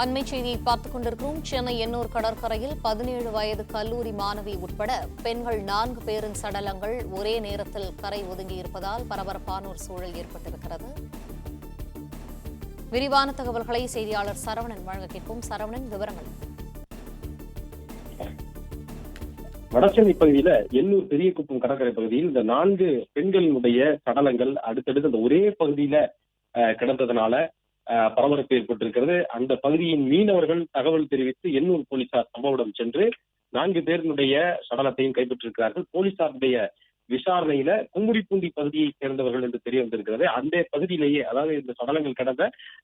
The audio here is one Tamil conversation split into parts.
அண்மை செய்தியை பார்த்துக் கொண்டிருக்கிறோம். சென்னை எண்ணூர் கடற்கரையில் 17 வயது கல்லூரி மாணவி உட்பட பெண்கள் 4 பேரின் சடலங்கள் ஒரே நேரத்தில் கரை ஒதுங்கியிருப்பதால் பரபரப்பான ஒரு சூழல் ஏற்பட்டிருக்கிறது. விரிவான தகவல்களை செய்தியாளர் சரவணன் வழங்க கேட்போம். சரவணன், விவரங்கள். வடசென்னை பகுதியில எண்ணூர் பெரியகுப்பம் கடற்கரை பகுதியில் இந்த 4 பெண்களினுடைய சடலங்கள் அடுத்தடுத்து அந்த ஒரே பகுதியில கிடந்ததுனால பரபரப்பு ஏற்பட்டிருக்கிறது. அந்த பகுதியின் மீனவர்கள் தகவல் தெரிவித்து எண்ணூர் போலீசார் சம்பவ இடம் சென்று 4 பேரினுடைய சடலத்தையும் கைப்பற்றிருக்கிறார்கள். போலீசாருடைய விசாரணையில கும்மிடிப்பூண்டி பகுதியை சேர்ந்தவர்கள் என்று தெரிய வந்திருக்கிறது. அந்த பகுதியிலேயே, அதாவது இந்த சடலங்கள் கடந்த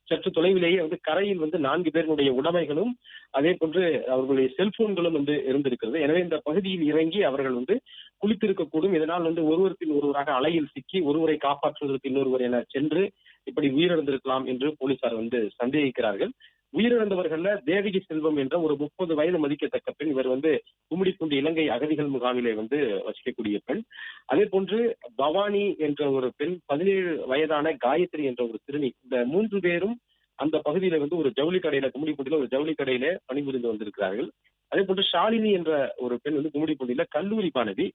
சற்று தொலைவிலேயே கரையில் 4 பேருடைய உடைமைகளும் அதே போன்று அவர்களுடைய செல்போன்களும் இருந்திருக்கிறது. எனவே இந்த பகுதியில் இறங்கி அவர்கள் குளித்திருக்கக்கூடும். இதனால் ஒருவர் பின் ஒருவராக அலையில் சிக்கி ஒருவரை காப்பாற்றுவதற்கு இன்னொருவர் என சென்று இப்படி உயிரிழந்திருக்கலாம் என்று போலீசார் சந்தேகிக்கிறார்கள். உயிரிழந்தவர்கள்ல தேவகி செல்வம் என்ற ஒரு 30 வயது மதிக்கத்தக்க பெண். இவர் கும்மிடிப்பூண்டி இலங்கை அகதிகள் முகாமிலே வசிக்கக்கூடிய பெண். அதே போன்று பவானி என்ற ஒரு பெண், 17 வயதான காயத்ரி என்ற ஒரு சிறுமி. இந்த 3 பேரும் அந்த பகுதியில ஒரு ஜவுளி கடையில, கும்மிடிப்பூண்டியில ஒரு ஜவுளி கடையில பணிபுரிந்து வந்திருக்கிறார்கள். அதே போன்று ஷாலினி என்ற ஒரு பெண் கும்மிடிப்பூண்டியில கல்லூரி மாணவி.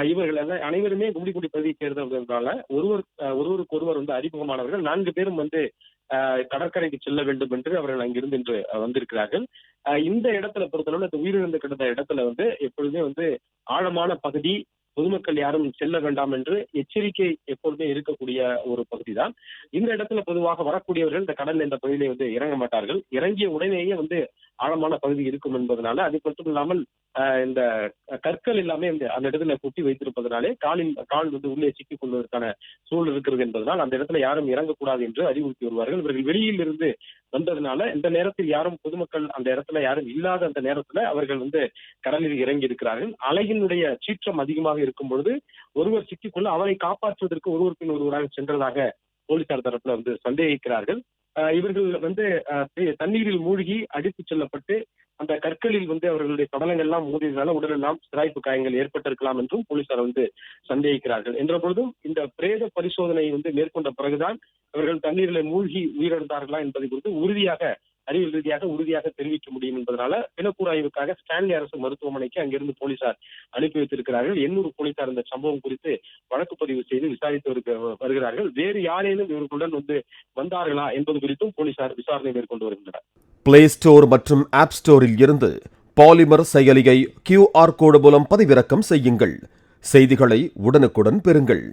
இவர்கள் அனைவருமே கும்மிடிப்பூண்டி பகுதியை சேர்ந்தவர்களால ஒருவருக்கு ஒருவர் அறிமுகமானவர்கள். 4 பேரும் கடற்கரைக்கு செல்ல வேண்டும் என்று அவர்கள் அங்கிருந்து இன்று வந்திருக்கிறார்கள். இந்த இடத்துல பொறுத்தளவு இந்த உயிரிழந்து கிடந்த இடத்துல எப்பொழுதுமே ஆழமான பகுதி, பொதுமக்கள் யாரும் செல்ல வேண்டாம் என்று எச்சரிக்கை எப்பொழுதுமே இருக்கக்கூடிய ஒரு பகுதி தான். இந்த இடத்துல பொதுவாக வரக்கூடியவர்கள் இந்த கடல்ல இந்த பகுதியிலே இறங்க மாட்டார்கள். இறங்கிய உடனேயே ஆழமான பகுதி இருக்கும் என்பதனால, அது மட்டும் இல்லாமல் இந்த கற்கள் எல்லாமே அந்த இடத்துல கொட்டி வைத்திருப்பதனாலே கால் உள்ளே சிக்கிக் கொள்வதற்கான சூழல் இருக்கிறது என்பதனால் அந்த இடத்துல யாரும் இறங்கக்கூடாது என்று அறிவுறுத்தி வருவார்கள். இவர்கள் வெளியில் இருந்து வந்ததுனால இந்த நேரத்தில் யாரும் பொதுமக்கள் அந்த இடத்துல யாரும் இல்லாத அந்த நேரத்துல அவர்கள் கடலில் இறங்கி இருக்கிறார்கள். அலையினுடைய சீற்றம் அதிகமாக இருக்கும் பொழுது ஒருவர் சிக்கிக்கொள்ள அவரை காப்பாற்றுவதற்கு ஒருவர் பின் ஒருவராக சென்றதாக போலீசார் தரப்புல சந்தேகிக்கிறார்கள். இவர்கள் தண்ணீரில் மூழ்கி அடித்துச் செல்லப்பட்டு அந்த கற்களில் அவர்களுடைய சடலங்கள் எல்லாம் மோதியதால உடலெல்லாம் சிராய்ப்பு காயங்கள் ஏற்பட்டிருக்கலாம் என்றும் போலீசார் சந்தேகிக்கிறார்கள். என்ற பொழுதும் இந்த பிரேத பரிசோதனை மேற்கொண்ட பிறகுதான் இவர்கள் தண்ணீரில் மூழ்கி உயிரிழந்தார்களா என்பதை குறித்து அறிவியல் ரீதியாக உறுதியாக தெரிவிக்க முடியும் என்பதனால பிணக்கூறாய்வுக்காக ஸ்டான்லி அரசு மருத்துவமனைக்கு அங்கிருந்து போலீசார் அனுப்பி வைத்திருக்கிறார்கள். எண்ணூர் போலீசார் இந்த சம்பவம் குறித்து வழக்கு பதிவு செய்து விசாரித்து வருகிறார்கள். வேறு யாரேனும் இவர்களுடன் வந்தார்களா என்பது குறித்தும் போலீசார் விசாரணை மேற்கொண்டு வருகின்றனர். பிளே ஸ்டோர் மற்றும் ஆப் ஸ்டோரில் இருந்து பாலிமர் செயலியை QR கோடு மூலம் பதிவிறக்கம் செய்யுங்கள். செய்திகளை உடனுக்குடன் பெறுங்கள்.